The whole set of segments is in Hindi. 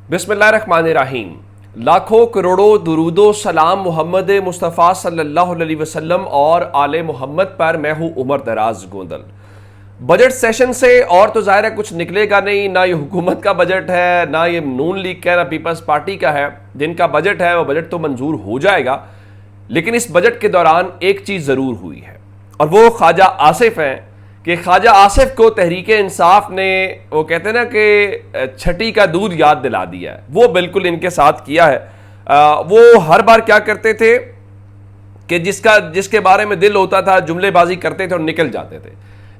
बिस्मिल्लाहिर्रहमानिर्रहीम। लाखों करोड़ों दुरूदो सलाम मोहम्मद मुस्तफ़ा सल्लल्लाहु अलैहि वसल्लम और आले मोहम्मद पर। मैं हूँ उमर दराज गोंदल। बजट सेशन से और तो ज़ाहिर है कुछ निकलेगा नहीं, ना ये हुकूमत का बजट है, ना ये नून लीग का है, ना पीपल्स पार्टी का है। जिनका बजट है वो बजट तो मंजूर हो जाएगा, लेकिन इस बजट के दौरान एक चीज़ ज़रूर हुई है और वो ख्वाजा आसिफ हैं कि ख्वाजा आसिफ को तहरीक इंसाफ ने, वो कहते हैं ना कि छठी का दूध याद दिला दिया है। वो बिल्कुल इनके साथ किया है। वो हर बार क्या करते थे कि जिसके बारे में दिल होता था जुमलेबाजी करते थे और निकल जाते थे।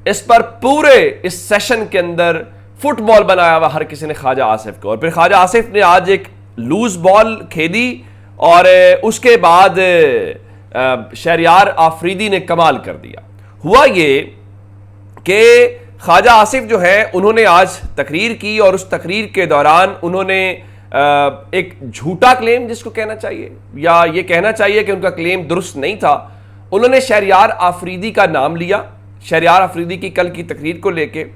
इस पर पूरे इस सेशन के अंदर फुटबॉल बनाया हुआ हर किसी ने ख्वाजा आसिफ को। और फिर ख्वाजा आसिफ ने आज एक लूज बॉल खेदी और उसके बाद शहरयार आफरीदी ने कमाल कर दिया। हुआ ये कि ख्वाजा आसिफ जो है उन्होंने आज तकरीर की और उस तकरीर के दौरान उन्होंने एक झूठा क्लेम, जिसको कहना चाहिए या ये कहना चाहिए कि उनका क्लेम दुरुस्त नहीं था, उन्होंने शहरयार आफरीदी का नाम लिया, शहरयार आफरीदी की कल की तकरीर को लेके,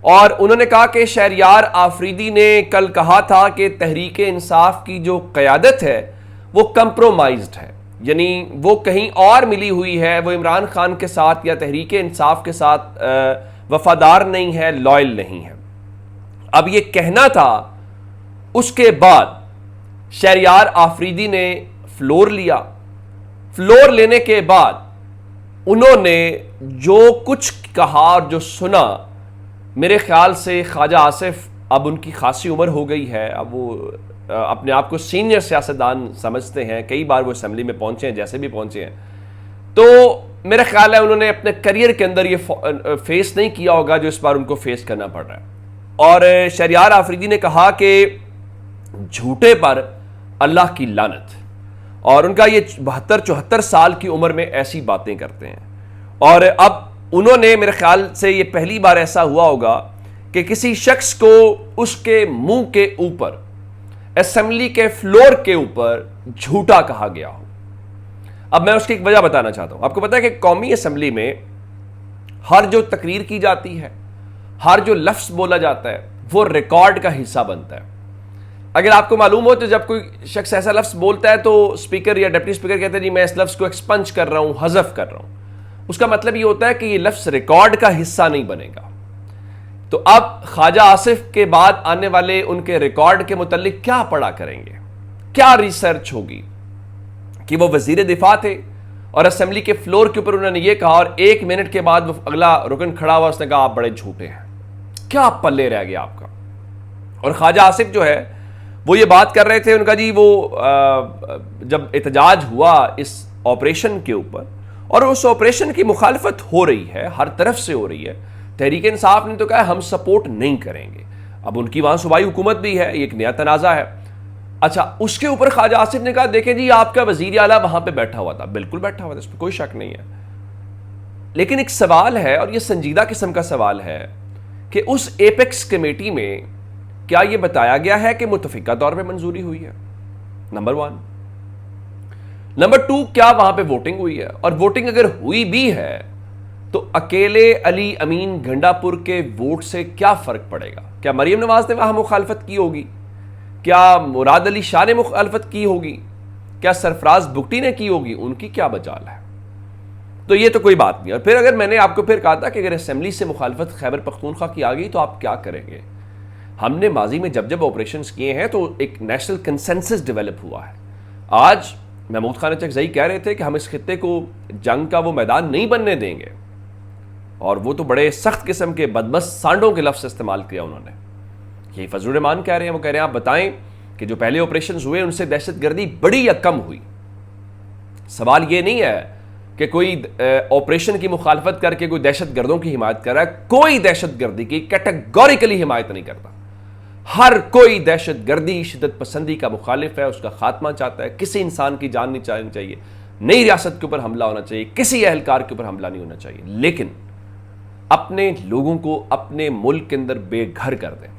और उन्होंने कहा कि शहरयार आफरीदी ने कल कहा था कि तहरीक इंसाफ की जो क़यादत है वो कंप्रोमाइज्ड है, यानी वो कहीं और मिली हुई है, वो इमरान खान के साथ या तहरीक इंसाफ के साथ वफादार नहीं है, लॉयल नहीं है। अब ये कहना था। उसके बाद शहरयार आफरीदी ने फ्लोर लिया। फ्लोर लेने के बाद उन्होंने जो कुछ कहा और जो सुना, मेरे ख्याल से ख्वाजा आसिफ अब उनकी खासी उम्र हो गई है, अब वो अपने आप को सीनियर सियासतदान समझते हैं, कई बार वो असेंबली में पहुंचे हैं, जैसे भी पहुंचे हैं, तो मेरा ख्याल है उन्होंने अपने करियर के अंदर ये फेस नहीं किया होगा जो इस बार उनको फेस करना पड़ रहा है। और शहरयार आफरीदी ने कहा कि झूठे पर अल्लाह की लानत, और उनका ये 72-74 साल की उम्र में ऐसी बातें करते हैं। और अब उन्होंने, मेरे ख्याल से ये पहली बार ऐसा हुआ होगा कि किसी शख्स को उसके मुंह के ऊपर, असेंबली के फ्लोर के ऊपर झूठा कहा गया हो। अब मैं उसकी एक वजह बताना चाहता हूं। आपको पता है कि कौमी असेंबली में हर जो तकरीर की जाती है, हर जो लफ्ज बोला जाता है, वो रिकॉर्ड का हिस्सा बनता है। अगर आपको मालूम हो तो जब कोई शख्स ऐसा लफ्ज बोलता है तो स्पीकर या डिप्टी स्पीकर कहते हैं जी मैं इस लफ्ज को एक्सपंज कर रहा हूं, हज़फ कर रहा हूं। उसका मतलब ये होता है कि ये लफ्ज रिकॉर्ड का हिस्सा नहीं बनेगा। तो अब ख्वाजा आसिफ के बाद आने वाले उनके रिकॉर्ड के मुतालिक क्या पढ़ा करेंगे, क्या रिसर्च होगी कि वो वजीर दिफा थे और असेंबली के फ्लोर के ऊपर उन्होंने ये कहा और 1 मिनट के बाद वो अगला रुकन खड़ा हुआ, उसने कहा आप बड़े झूठे हैं। क्या पल्ले रह गया आपका। और ख्वाजा आसिफ जो है वो ये बात कर रहे थे, उनका जी वो जब एहतजाज हुआ इस ऑपरेशन के ऊपर और उस ऑपरेशन की मुखालफत हो रही है, हर तरफ से हो रही है, तहरीक इंसाफ ने तो कहा हम सपोर्ट नहीं करेंगे। अब उनकी वहां सूबाई हुकूमत भी है, एक नया तनाज़ा है। अच्छा, उसके ऊपर ख्वाजा आसिफ ने कहा देखें जी आपका वजीर आला वहां पे बैठा हुआ था, बिल्कुल बैठा हुआ था, इस पर कोई शक नहीं है। लेकिन एक सवाल है और यह संजीदा किस्म का सवाल है कि उस एपेक्स कमेटी में क्या यह बताया गया है कि मुतफिका तौर पर मंजूरी हुई है? नंबर 1। नंबर 2, क्या वहां पे वोटिंग हुई है? और वोटिंग अगर हुई भी है तो अकेले अली अमीन गंडापुर के वोट से क्या फर्क पड़ेगा? क्या मरियम नवाज ने वहां मुखालफत की होगी? क्या मुराद अली शाह ने मुखालफत की होगी? क्या सरफराज बुगटी ने की होगी? उनकी क्या बचाल है? तो ये तो कोई बात नहीं। और फिर अगर मैंने आपको फिर कहा था कि अगर असेंबली से मुखालफत खैबर पख्तूनख्वा की आ गई तो आप क्या करेंगे? हमने माजी में जब जब ऑपरेशन किए हैं तो एक नेशनल कंसेंसस डेवलप हुआ है। आज महमूद खान चकजई कह रहे थे कि हम इस खित्ते को जंग का वो मैदान नहीं बनने देंगे, और वो तो बड़े सख्त किस्म के बदमस्त सांडों के लफ्ज़ इस्तेमाल किया उन्होंने। यही फजलुर रहमान कह रहे हैं, वो कह रहे हैं आप बताएं कि जो पहले ऑपरेशन हुए उनसे दहशतगर्दी बढ़ी या कम हुई। सवाल ये नहीं है कि कोई ऑपरेशन की मुखालफत करके कोई दहशतगर्दों की हिमायत कर रहा है। कोई दहशतगर्दी की कैटेगोरिकली हिमायत नहीं करता। हर कोई दहशतगर्दी, शिद्दत पसंदी का मुखालिफ है, उसका खात्मा चाहता है। किसी इंसान की जान नहीं जानी चाहिए, नई रियासत के ऊपर हमला होना चाहिए, किसी अहलकार के ऊपर हमला नहीं होना चाहिए। लेकिन अपने लोगों को अपने मुल्क के अंदर बेघर कर दें,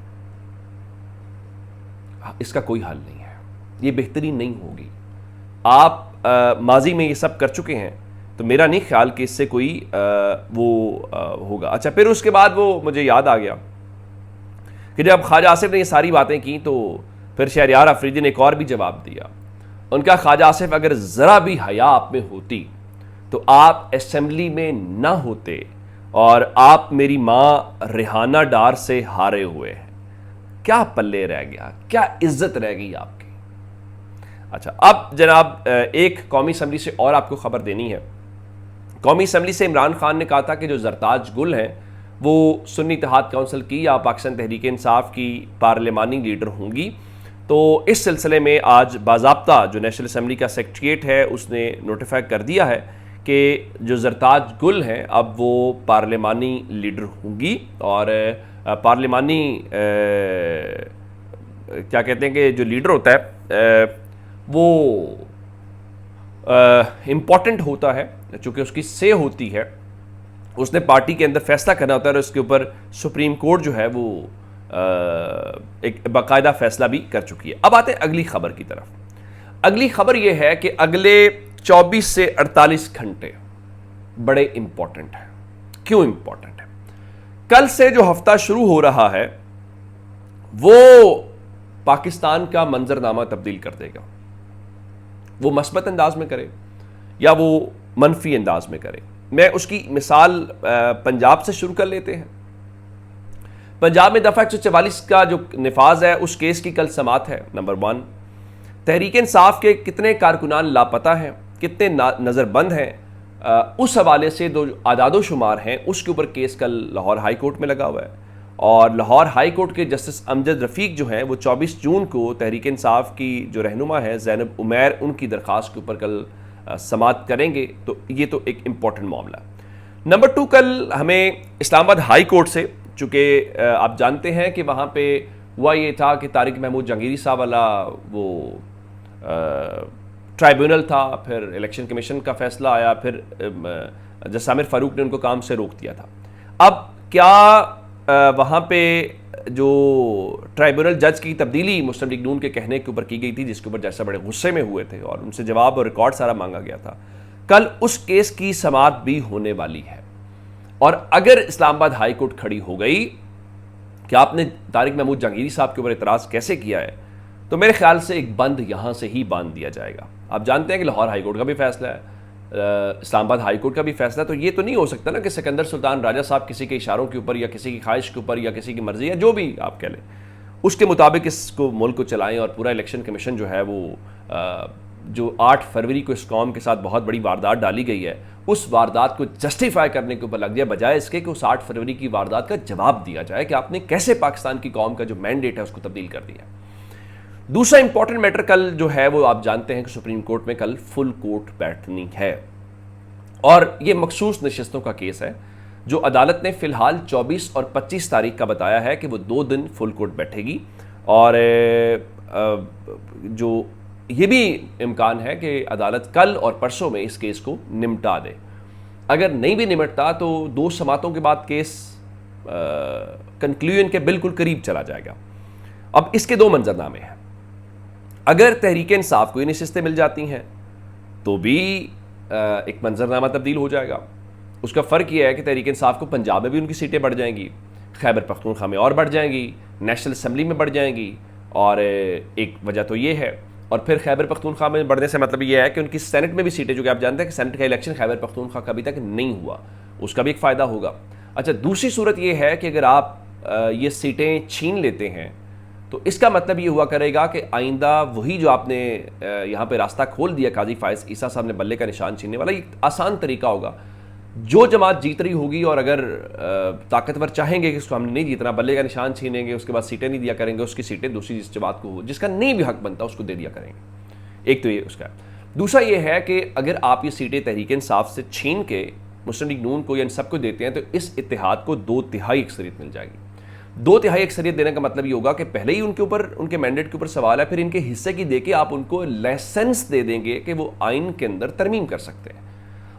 इसका कोई हल नहीं है। ये बेहतरीन नहीं होगी। आप माजी में ये सब कर चुके हैं, तो मेरा नहीं ख्याल कि इससे कोई होगा। अच्छा, फिर उसके बाद वो मुझे याद आ गया कि जब ख्वाजा आसिफ ने ये सारी बातें की तो फिर शहरयार अफरीदी ने एक और भी जवाब दिया। उनका ख्वाजा आसिफ, अगर ज़रा भी हया आप में होती तो आप असेंबली में ना होते और आप मेरी माँ रिहाना डार से हारे हुए हैं। क्या पल्ले रह गया, क्या इज्जत रह गई आपकी। अच्छा, अब जनाब एक कौमी असम्बली से और आपको खबर देनी है। कौमी असम्बली से इमरान खान ने कहा था कि जो जरताज गुल हैं वो सुन्नी इत्तेहाद काउंसिल की या पाकिस्तान तहरीक इंसाफ की पार्लिमानी लीडर होंगी। तो इस सिलसिले में आज बाज़ाब्ता जो नेशनल असम्बली का सेक्रेटरीट है उसने नोटिफाई कर दिया है कि जो जरताज गुल हैं अब वो पार्लिमानी लीडर होंगी। और पार्लिमानी क्या कहते हैं कि जो लीडर होता है वो इम्पॉर्टेंट होता है, चूँकि उसकी से होती है, उसने पार्टी के अंदर फैसला करना होता है और उसके ऊपर सुप्रीम कोर्ट जो है वो एक बाकायदा फैसला भी कर चुकी है। अब आते हैं अगली खबर की तरफ। अगली खबर यह है कि अगले 24 से 48 घंटे बड़े इंपॉर्टेंट हैं। क्यों इंपॉर्टेंट है? कल से जो हफ्ता शुरू हो रहा है वो पाकिस्तान का मंजरनामा तब्दील कर देगा। वो मस्बत अंदाज में करे या वो मनफी अंदाज में करे। मैं उसकी मिसाल पंजाब से शुरू कर लेते हैं। पंजाब में दफ़ा 144 का जो निफाज है उस केस की कल समात है। नंबर 1, तहरीक इंसाफ के कितने कारकुनान लापता हैं, कितने नज़रबंद हैं, उस हवाले से जो आदादो शुमार हैं उसके ऊपर केस कल लाहौर हाई कोर्ट में लगा हुआ है। और लाहौर हाई कोर्ट के जस्टिस अमजद रफ़ीक जो हैं वो 24 जून को तहरीक इंसाफ की जो रहनुमा है ज़ैनब उमैर, उनकी दरख्वास्त के ऊपर कल समात करेंगे। तो ये तो एक इम्पॉर्टेंट मामला। नंबर 2, कल हमें इस्लामाबाद हाई कोर्ट से, चूँकि आप जानते हैं कि वहाँ पे हुआ ये था कि तारिक महमूद जहांगीरी साहब वाला वो ट्राइब्यूनल था, फिर इलेक्शन कमीशन का फैसला आया, फिर जस्टिस आमिर फारूक ने उनको काम से रोक दिया था। अब क्या वहाँ पे जो ट्राइब्यूनल जज की तब्दीली मुस्लिम लीग नून के कहने के ऊपर की गई थी, जिसके ऊपर जैसा बड़े गुस्से में हुए थे और उनसे जवाब और रिकॉर्ड सारा मांगा गया था, कल उस केस की समाअत भी होने वाली है। और अगर इस्लामाबाद हाई कोर्ट खड़ी हो गई कि आपने तारिक महमूद जहांगीरी साहब के ऊपर इतराज़ कैसे किया है, तो मेरे ख्याल से एक बंद यहाँ से ही बांध दिया जाएगा। आप जानते हैं कि लाहौर हाई कोर्ट का भी फैसला है, इस्लामाबाद हाई कोर्ट का भी फैसला है। तो ये तो नहीं हो सकता ना कि सिकंदर सुल्तान राजा साहब किसी के इशारों के ऊपर या किसी की ख्वाहिश के ऊपर या किसी की मर्जी या जो भी आप कह लें उसके मुताबिक इसको मुल्क को चलाएं और पूरा इलेक्शन कमीशन जो है वो जो 8 फरवरी को इस कौम के साथ बहुत बड़ी वारदात डाली गई है उस वारदात को जस्टिफाई करने के ऊपर लग दिया, बजाय इसके कि उस 8 फरवरी की वारदात का जवाब दिया जाए कि आपने कैसे पाकिस्तान की कौम का जो मैंडेट है उसको तब्दील कर दिया। दूसरा इंपॉर्टेंट मैटर कल जो है वो आप जानते हैं कि सुप्रीम कोर्ट में कल फुल कोर्ट बैठनी है और ये मखसूस नशिस्तों का केस है जो अदालत ने फिलहाल 24 और 25 तारीख का बताया है कि वो 2 दिन फुल कोर्ट बैठेगी। और जो ये भी इम्कान है कि अदालत कल और परसों में इस केस को निपटा दे। अगर नहीं भी निपटता तो 2 समातों के बाद केस कंक्लूजन के बिल्कुल करीब चला जाएगा। अब इसके 2 मंजरनामे हैं। अगर तहरीक इंसाफ को ये नशिस्तें मिल जाती हैं तो भी एक मंजरनामा तब्दील हो जाएगा। उसका फ़र्क यह है कि तहरीक इंसाफ को पंजाब में भी उनकी सीटें बढ़ जाएंगी, खैबर पख्तूनख्वा में और बढ़ जाएंगी, नेशनल असम्बली में बढ़ जाएंगी। और एक वजह तो ये है, और फिर खैबर पख्तूनख्वा में बढ़ने से मतलब ये है कि उनकी सेनेट में भी सीटें, जो कि आप जानते हैं कि सेनेट का इलेक्शन खैबर पख्तूनख्वा का अभी तक नहीं हुआ, उसका भी एक फ़ायदा होगा। अच्छा, दूसरी सूरत यह है कि अगर आप ये सीटें छीन लेते हैं तो इसका मतलब ये हुआ करेगा कि आइंदा वही जो आपने यहाँ पे रास्ता खोल दिया काजी फायज ईसा साहब ने बल्ले का निशान छीनने वाला, एक आसान तरीका होगा। जो जमात जीत रही होगी और अगर ताकतवर चाहेंगे कि उसको हमने नहीं जीतना, बल्ले का निशान छीनेंगे, उसके बाद सीटें नहीं दिया करेंगे, उसकी सीटें दूसरी जिस जमात को हो जिसका नहीं भी हक बनता उसको दे दिया करेंगे। एक तो ये उसका। दूसरा ये है कि अगर आप ये सीटें तहरीक इंसाफ से छीन के मुस्लिम लीग नून को या इन सबको देते हैं तो इस इत्तेहाद को 2/3 अक्सरियत मिल जाएगी। 2/3 अक्सरियत देने का मतलब ये होगा कि पहले ही उनके ऊपर, उनके मैंडेट के ऊपर सवाल है, फिर इनके हिस्से की दे के आप उनको लाइसेंस दे देंगे कि वो आइन के अंदर तरमीम कर सकते हैं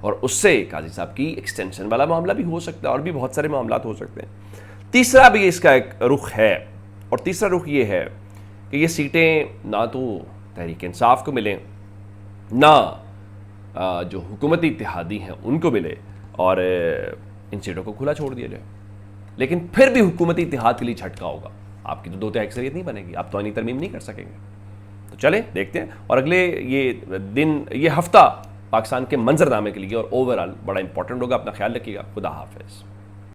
और उससे काजी साहब की एक्सटेंशन वाला मामला भी हो सकता है और भी बहुत सारे मामला हो सकते हैं। तीसरा भी इसका एक रुख है और तीसरा रुख ये है कि ये सीटें ना तो तहरीक इंसाफ को मिलें ना जो हुकूमती इत्तेहादी हैं उनको मिले और इन सीटों को खुला छोड़ दिया जाए। लेकिन फिर भी हुकूमती इत्तेहाद के लिए झटका होगा। आपकी तो 2/3 अक्सरियत नहीं बनेगी, आप तो आनी तरमीम नहीं कर सकेंगे। तो चलें देखते हैं, और अगले ये हफ्ता पाकिस्तान के मंजरनामे के लिए और ओवरऑल बड़ा इंपॉर्टेंट होगा। अपना ख्याल रखिएगा। खुदा हाफिज़।